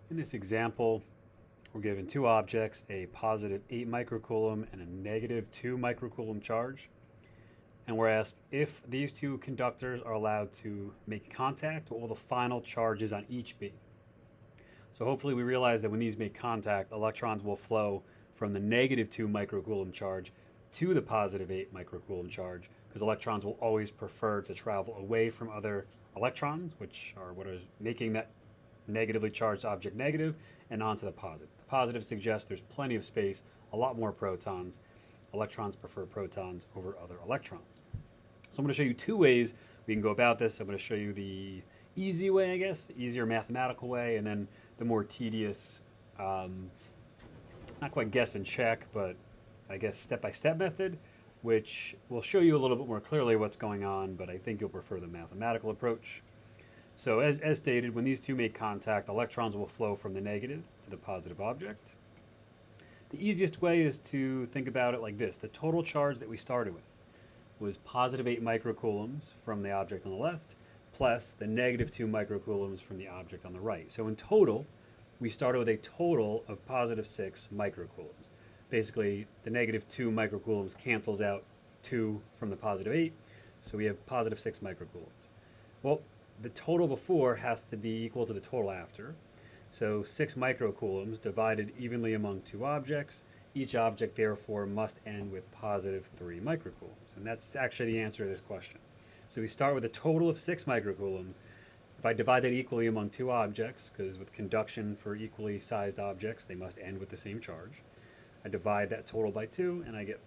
In this example, we're given two objects, a positive 8 microcoulomb and a negative 2 microcoulomb charge. And we're asked if these two conductors are allowed to make contact, what will the final charges on each be? So hopefully we realize that when these make contact, electrons will flow from the negative 2 microcoulomb charge to the positive 8 microcoulomb charge, because electrons will always prefer to travel away from other electrons, which are what is making that negatively charged object negative, and onto the positive. The positive suggests there's plenty of space, a lot more protons. Electrons prefer protons over other electrons. So I'm going to show you two ways we can go about this. I'm going to show you the easy way, I guess, the easier mathematical way, and then the more tedious, not quite guess and check, but I guess step-by-step method, which will show you a little bit more clearly what's going on, but I think you'll prefer the mathematical approach. So as stated, when these two make contact, electrons will flow from the negative to the positive object. The easiest way is to think about it like this. The total charge that we started with was positive 8 microcoulombs from the object on the left, plus the negative 2 microcoulombs from the object on the right. So in total, we started with a total of positive 6 microcoulombs. Basically, the negative 2 microcoulombs cancels out 2 from the positive 8, so we have positive 6 microcoulombs. Well, the total before has to be equal to the total after. So 6 microcoulombs divided evenly among two objects. Each object, therefore, must end with positive 3 microcoulombs. And that's actually the answer to this question. So we start with a total of 6 microcoulombs. If I divide that equally among two objects, because with conduction for equally sized objects, they must end with the same charge, I divide that total by 2, and I get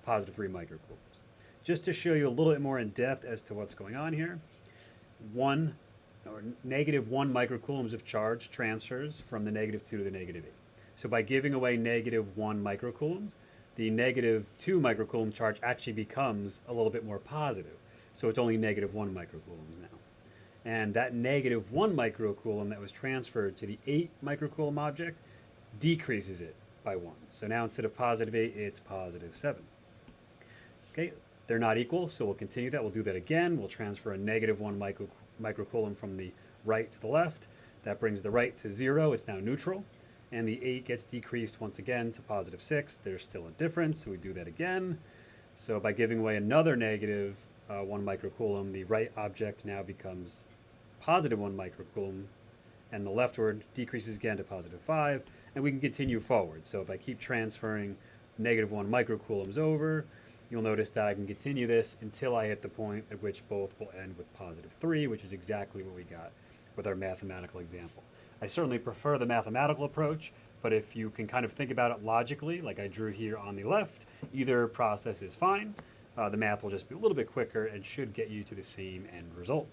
positive 3 microcoulombs. Just to show you a little bit more in depth as to what's going on here, negative 1 microcoulombs of charge transfers from the negative 2 to the negative 8. So by giving away negative 1 microcoulombs, the negative 2 microcoulomb charge actually becomes a little bit more positive. So it's only negative 1 microcoulombs now. And that negative 1 microcoulomb that was transferred to the 8 microcoulomb object decreases it by 1. So now instead of positive 8, it's positive 7. Okay, they're not equal, so we'll continue that. We'll do that again. We'll transfer a negative 1 microcoulomb from the right to the left. That brings the right to 0. It's now neutral. And the 8 gets decreased once again to positive 6. There's still a difference, so we do that again. So by giving away another negative 1 microcoulomb, the right object now becomes positive 1 microcoulomb, and the leftward decreases again to positive 5, and we can continue forward. So if I keep transferring negative 1 microcoulombs over, you'll notice that I can continue this until I hit the point at which both will end with positive 3, which is exactly what we got with our mathematical example. I certainly prefer the mathematical approach, but if you can kind of think about it logically, like I drew here on the left, either process is fine. The math will just be a little bit quicker and should get you to the same end result.